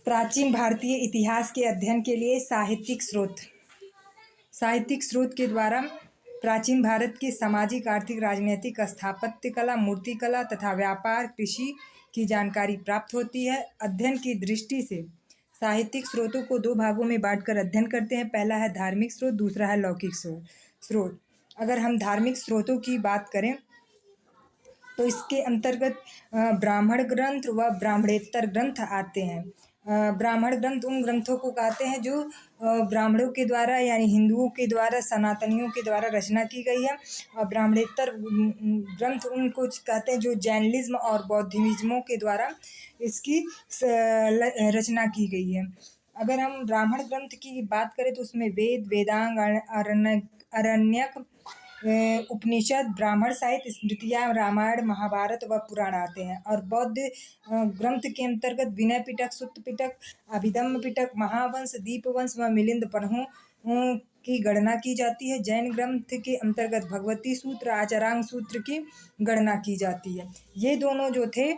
प्राचीन भारतीय इतिहास के अध्ययन के लिए साहित्यिक स्रोत के द्वारा प्राचीन भारत के सामाजिक, आर्थिक, राजनीतिक, स्थापत्य कला, मूर्तिकला तथा व्यापार, कृषि की जानकारी प्राप्त होती है। अध्ययन की दृष्टि से साहित्यिक स्रोतों को दो भागों में बांटकर अध्ययन करते हैं। पहला है धार्मिक स्रोत, दूसरा है लौकिक स्रोत। अगर हम धार्मिक स्रोतों की बात करें तो इसके अंतर्गत ब्राह्मण ग्रंथ व ब्राह्मणेतर ग्रंथ आते हैं। ब्राह्मण ग्रंथ उन ग्रंथों को कहते हैं जो ब्राह्मणों के द्वारा यानी हिंदुओं के द्वारा, सनातनियों के द्वारा रचना की गई है। और ब्राह्मणेतर ग्रंथ उनको कहते हैं जो जैनिज्म और बौद्धिज्मों के द्वारा इसकी रचना की गई है। अगर हम ब्राह्मण ग्रंथ की बात करें तो उसमें वेद, वेदांग, आरण्यक, उपनिषद, ब्राह्मण साहित्य, स्मृतियाँ, रामायण, महाभारत व पुराण आते हैं। और बौद्ध ग्रंथ के अंतर्गत विनय पिटक, सुत्त पिटक, अभिधम्म पिटक, महावंश, दीपवंश व मिलिंद पन्हों की गणना की जाती है। जैन ग्रंथ के अंतर्गत भगवती सूत्र, आचरांग सूत्र की गणना की जाती है। ये दोनों जो थे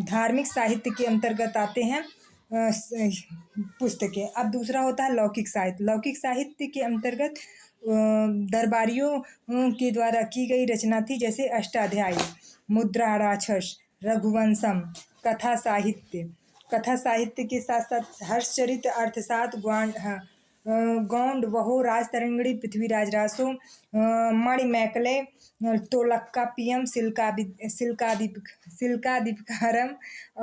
धार्मिक साहित्य के अंतर्गत आते हैं पुस्तकें। अब दूसरा होता है लौकिक साहित्य। लौकिक साहित्य के अंतर्गत दरबारियों के द्वारा की गई रचना थी, जैसे अष्टाध्यायी, मुद्रा राक्षस, रघुवंशम, कथा साहित्य। कथा साहित्य के साथ साथ हर्षचरित, अर्थशास्त्र, गौंड, वहो, राजतरंगिणी, पृथ्वीराज रासो, मणिमैकले, तोलक्कापियम, सिल्कादीपकारम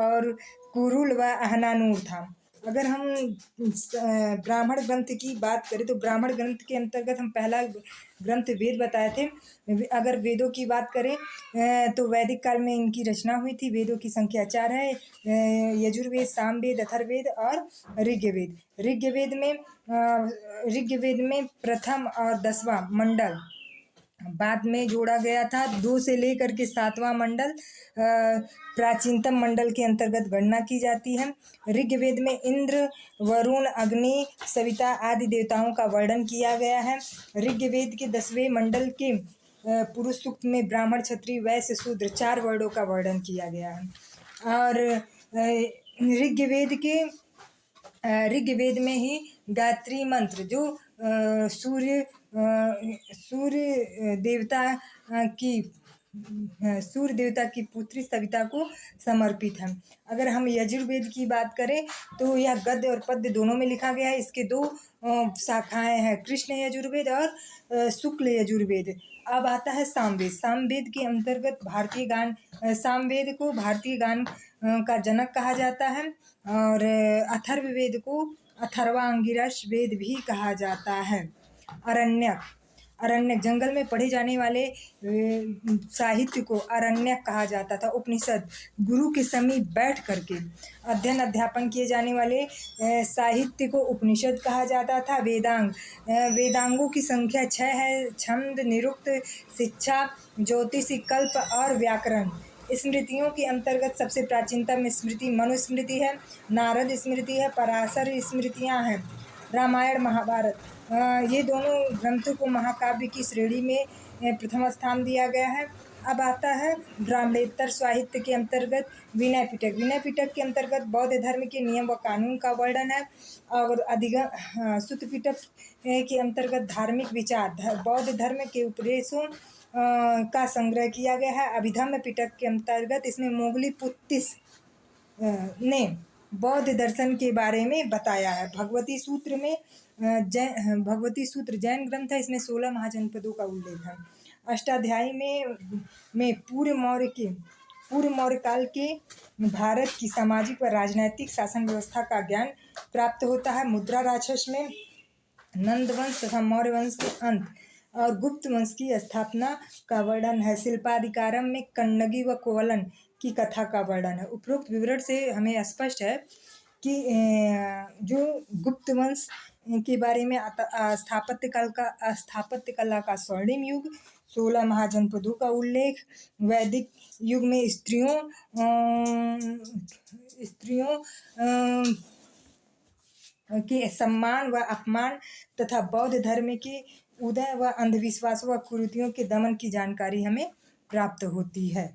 और कुरुल व अहनानूर था। अगर हम ब्राह्मण ग्रंथ की बात करें तो ब्राह्मण ग्रंथ के अंतर्गत हम पहला ग्रंथ वेद बताए थे। अगर वेदों की बात करें तो वैदिक काल में इनकी रचना हुई थी। वेदों की संख्या 4 है, यजुर्वेद, सामवेद, अथर्ववेद और ऋग्वेद। ऋग्वेद में प्रथम और 10वां मंडल बाद में जोड़ा गया था। 2 से लेकर के 7वां मंडल प्राचीनतम मंडल के अंतर्गत गणना की जाती है। ऋग्वेद में इंद्र, वरुण, अग्नि, सविता आदि देवताओं का वर्णन किया गया है। ऋग्वेद के 10वें मंडल के पुरुष सूक्त में ब्राह्मण, क्षत्रिय, वैश्य, शूद्र 4 वर्णों का वर्णन किया गया है। और ऋग्वेद में ही गायत्री मंत्र जो सूर्य देवता की पुत्री सविता को समर्पित है। अगर हम यजुर्वेद की बात करें तो यह गद्य और पद्य दोनों में लिखा गया है। इसके 2 शाखाएं हैं, कृष्ण यजुर्वेद और शुक्ल यजुर्वेद। अब आता है सामवेद। सामवेद के अंतर्गत सामवेद को भारतीय गान का जनक कहा जाता है। और अथर्ववेद को अथर्वांगिरस वेद भी कहा जाता है। अरण्यक जंगल में पढ़े जाने वाले साहित्य को अरण्यक कहा जाता था। उपनिषद गुरु के समीप बैठ करके अध्ययन अध्यापन किए जाने वाले साहित्य को उपनिषद कहा जाता था। वेदांगों की संख्या 6 है। छंद, निरुक्त, शिक्षा, ज्योतिष, कल्प और व्याकरण। स्मृतियों के अंतर्गत सबसे प्राचीनतम स्मृति मनुस्मृति है, नारद स्मृति है, पराशर स्मृतियाँ हैं। रामायण, महाभारत ये दोनों ग्रंथों को महाकाव्य की श्रेणी में प्रथम स्थान दिया गया है। अब आता है ब्राह्मणेतर साहित्य के अंतर्गत विनय पिटक। विनय पिटक के अंतर्गत बौद्ध धर्म के नियम व कानून का वर्णन है। और सुत्त पिटक के अंतर्गत धार्मिक विचार, बौद्ध धर्म के उपदेशों का संग्रह किया गया है। अभिधम्म पिटक के अंतर्गत इसमें मोगली पुत्तिस ने बौद्ध दर्शन के बारे में बताया है। भगवती सूत्र जैन ग्रंथ है। इसमें 16 महाजनपदों का उल्लेख है। अष्टाध्यायी में पूर्व मौर्य काल के भारत की सामाजिक व राजनैतिक शासन व्यवस्था का ज्ञान प्राप्त होता है। मुद्रा राक्षस में नंद वंश तथा मौर्य वंश के अंत और गुप्त वंश की स्थापना का वर्णन है। शिल्पाधिकारम में कन्नगी व कोवलन की कथा का वर्णन है। उपरोक्त विवरण से हमें स्पष्ट है कि जो गुप्त वंश के बारे में स्थापत्य कला का स्वर्णिम युग, 16 महाजनपदों का उल्लेख, वैदिक युग में स्त्रियों के सम्मान व अपमान तथा बौद्ध धर्म के उदय व अंधविश्वासों व कुरीतियों के दमन की जानकारी हमें प्राप्त होती है।